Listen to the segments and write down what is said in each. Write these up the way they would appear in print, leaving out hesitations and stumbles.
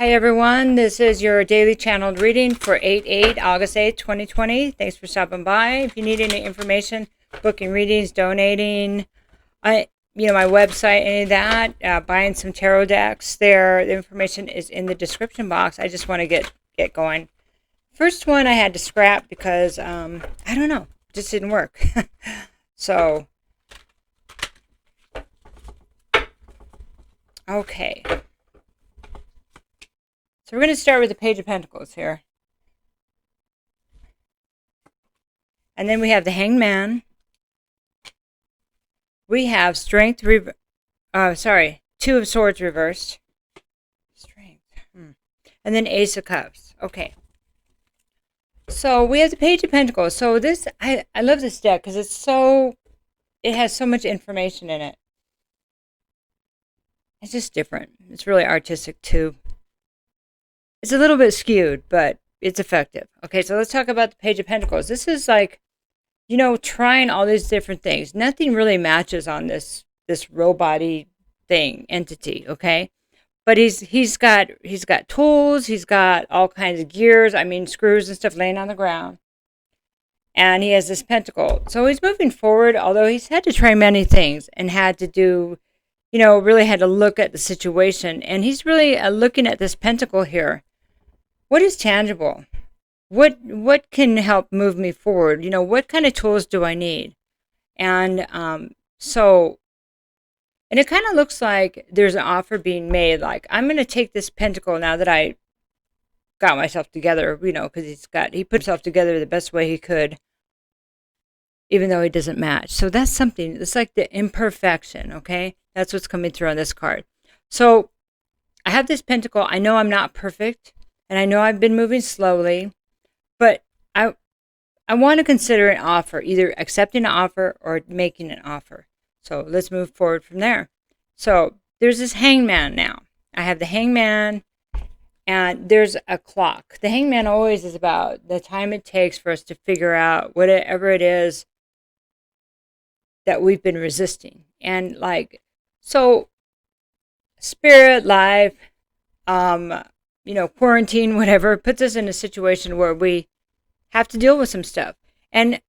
Hi everyone, this is your daily channeled reading for August 8th, 2020. Thanks for stopping by. If you need any information, booking readings, donating, my website, any of that, buying some tarot decks, the information is in the description box. I just want to get going. First one I had to scrap because, I don't know, just didn't work. So, okay. So we're going to start with the Page of Pentacles here. And then we have the Hangman. We have Strength, Two of Swords reversed. Strength. And then Ace of Cups. Okay. So we have the Page of Pentacles. So this, I love this deck because it has so much information in it. It's just different. It's really artistic too. It's a little bit skewed, but it's effective. Okay, so let's talk about the Page of Pentacles. This is like, trying all these different things. Nothing really matches on this robot-y entity, okay? But he's got tools, he's got all kinds of gears, screws and stuff laying on the ground. And he has this pentacle. So he's moving forward, although he's had to try many things and had to do, really had to look at the situation. And he's really looking at this pentacle here. What is tangible? What can help move me forward? What kind of tools do I need? And and it kind of looks like there's an offer being made. Like, I'm going to take this pentacle now that I got myself together, because he put himself together the best way he could, even though he doesn't match. So that's something. It's like the imperfection, okay? That's what's coming through on this card. So I have this pentacle. I know I'm not perfect. And I know I've been moving slowly, but I want to consider an offer, either accepting an offer or making an offer. So let's move forward from there. So there's this Hangman now. I have the Hangman, and there's a clock. The Hangman always is about the time it takes for us to figure out whatever it is that we've been resisting. And so spirit, life, quarantine, whatever, puts us in a situation where we have to deal with some stuff. And,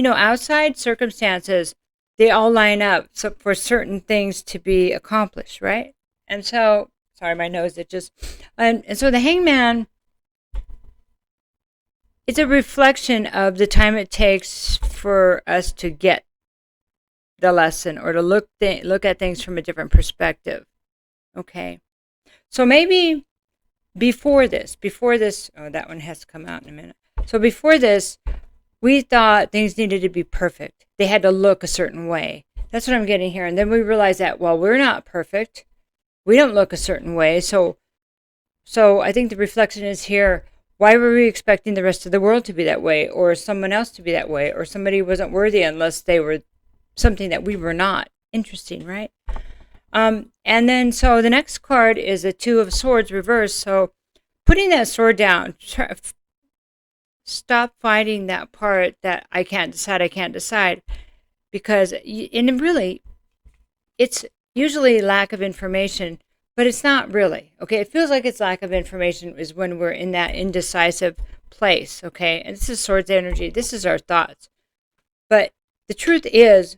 outside circumstances, they all line up for certain things to be accomplished, right? And so, sorry, my nose itches. And so the Hangman, it's a reflection of the time it takes for us to get the lesson or to look at things from a different perspective. Okay. So maybe before this, oh, that one has to come out in a minute. So before this, we thought things needed to be perfect. They had to look a certain way. That's what I'm getting here. And then we realized that, well, we're not perfect. We don't look a certain way. So I think the reflection is here. Why were we expecting the rest of the world to be that way, or someone else to be that way, or somebody wasn't worthy unless they were something that we were not? Interesting, right? And then, so the next card is a Two of Swords reversed. So putting that sword down, stop fighting that part that I can't decide, because, and really, it's usually lack of information, but it's not really, okay? It feels like it's lack of information is when we're in that indecisive place, okay? And this is Swords energy. This is our thoughts. But the truth is,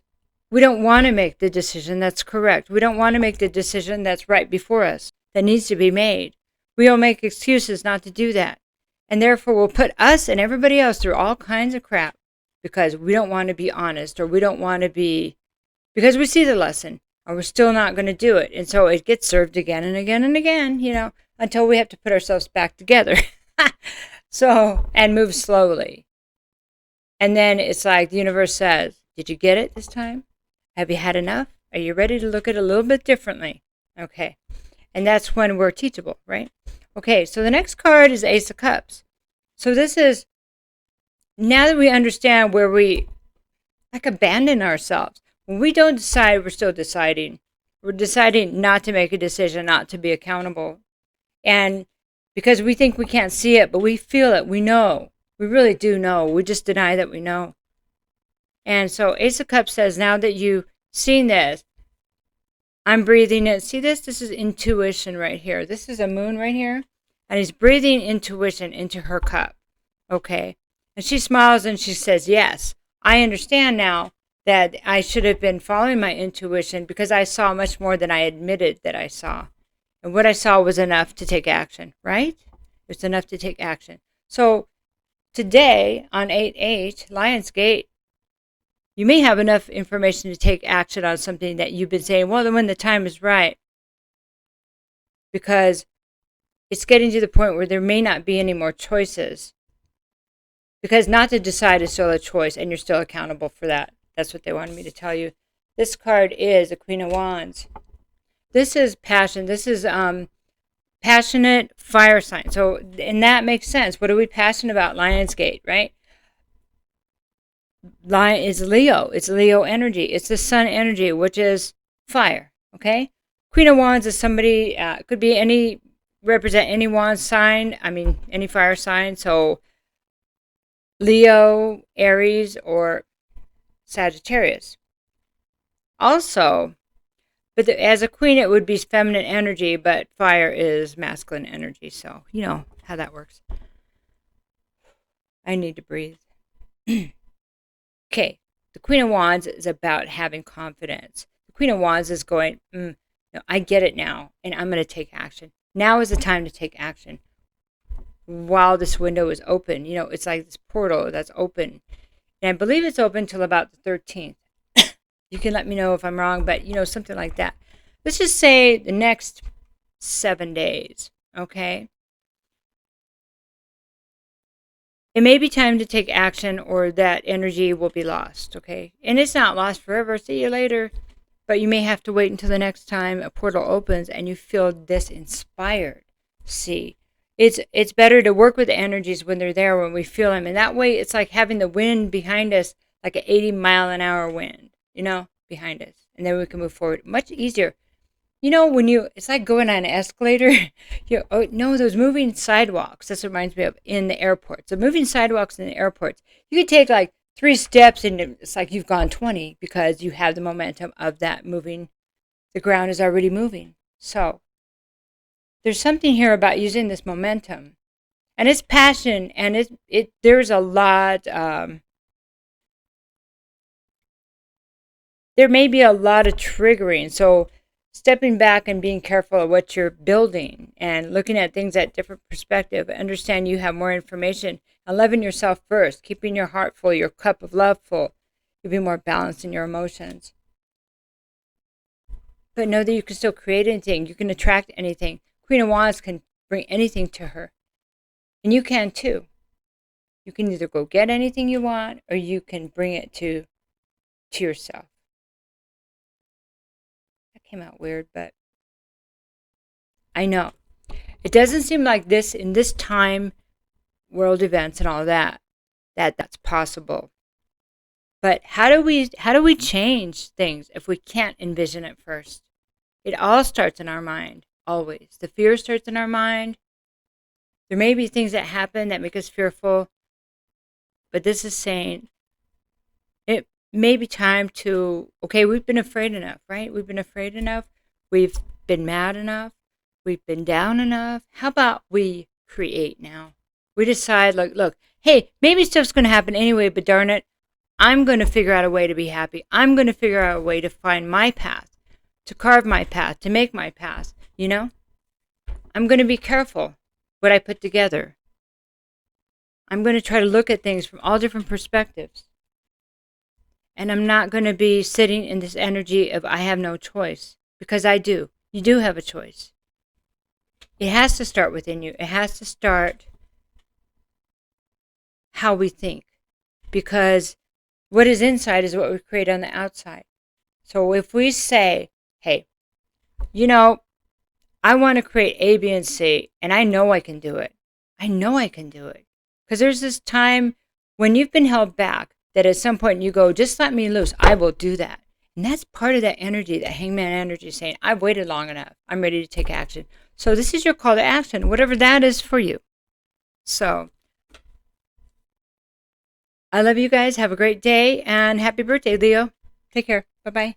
we don't want to make the decision that's correct. We don't want to make the decision that's right before us, that needs to be made. We'll make excuses not to do that. And therefore, we'll put us and everybody else through all kinds of crap because we don't want to be honest, or we don't want to be, because we see the lesson, or we're still not going to do it. And so it gets served again and again and again, until we have to put ourselves back together. And move slowly. And then it's like the universe says, did you get it this time? Have you had enough? Are you ready to look at it a little bit differently? Okay. And that's when we're teachable, right? Okay, so the next card is Ace of Cups. So this is, now that we understand where we abandon ourselves. When we don't decide, we're still deciding. We're deciding not to make a decision, not to be accountable. And because we think we can't see it, but we feel it, we know. We really do know. We just deny that we know. And so Ace of Cups says, now that you've seen this, I'm breathing in. See this? This is intuition right here. This is a moon right here. And he's breathing intuition into her cup. Okay. And she smiles and she says, yes, I understand now that I should have been following my intuition because I saw much more than I admitted that I saw. And what I saw was enough to take action, right? It's enough to take action. So today on 8/8, Lionsgate, you may have enough information to take action on something that you've been saying, well, then when the time is right. Because it's getting to the point where there may not be any more choices. Because not to decide is still a choice, and you're still accountable for that. That's what they wanted me to tell you. This card is the Queen of Wands. This is passion. This is passionate fire sign. So, and that makes sense. What are we passionate about? Lionsgate, right? Lion is Leo. It's Leo energy. It's the sun energy, which is fire. Okay. Queen of Wands is somebody. Could be any, represent any wand sign. I mean, any fire sign. So Leo, Aries, or Sagittarius. Also, but as a queen, it would be feminine energy, but fire is masculine energy. So you know how that works. I need to breathe. Okay, the Queen of Wands is about having confidence. The Queen of Wands is going, no, I get it now, and I'm going to take action. Now is the time to take action. While this window is open, you know, it's like this portal that's open. And I believe it's open till about the 13th. You can let me know if I'm wrong, but, you know, something like that. Let's just say the next 7 days, okay? It may be time to take action or that energy will be lost, okay? And it's not lost forever. See you later. But you may have to wait until the next time a portal opens and you feel this inspired. See, it's better to work with the energies when they're there, when we feel them. And that way it's like having the wind behind us, like an 80-mile-an-hour wind, you know, behind us. And then we can move forward much easier. You know, it's like going on an escalator. Those moving sidewalks. This reminds me of in the airports. The moving sidewalks in the airports. You could take like 3 steps and it's like you've gone 20 because you have the momentum of that moving. The ground is already moving. So there's something here about using this momentum. And it's passion, and there's a lot, there may be a lot of triggering. So stepping back and being careful of what you're building and looking at things at different perspective. Understand you have more information and loving yourself first, keeping your heart full, your cup of love full. You'll be more balanced in your emotions. But know that you can still create anything. You can attract anything. Queen of Wands can bring anything to her. And you can too. You can either go get anything you want or you can bring it to yourself. Came out weird, but I know it doesn't seem like this in this time, world events and all that's possible. But how do we change things if we can't envision it first? It all starts in our mind, always. The fear starts in our mind. There may be things that happen that make us fearful, but this is saying it may be time to, okay, we've been afraid enough, right? We've been afraid enough. We've been mad enough. We've been down enough. How about we create now? We decide, like, look, hey, maybe stuff's going to happen anyway, but darn it, I'm going to figure out a way to be happy. I'm going to figure out a way to find my path, to carve my path, to make my path, you know? I'm going to be careful what I put together. I'm going to try to look at things from all different perspectives. And I'm not going to be sitting in this energy of I have no choice, because I do. You do have a choice. It has to start within you. It has to start how we think, because what is inside is what we create on the outside. So if we say, hey, you know, I want to create A, B, and C, and I know I can do it. I know I can do it. Because there's this time when you've been held back, that at some point you go, just let me loose. I will do that. And that's part of that energy, that hangman energy, saying, I've waited long enough. I'm ready to take action. So this is your call to action, whatever that is for you. So I love you guys. Have a great day. And happy birthday, Leo. Take care. Bye-bye.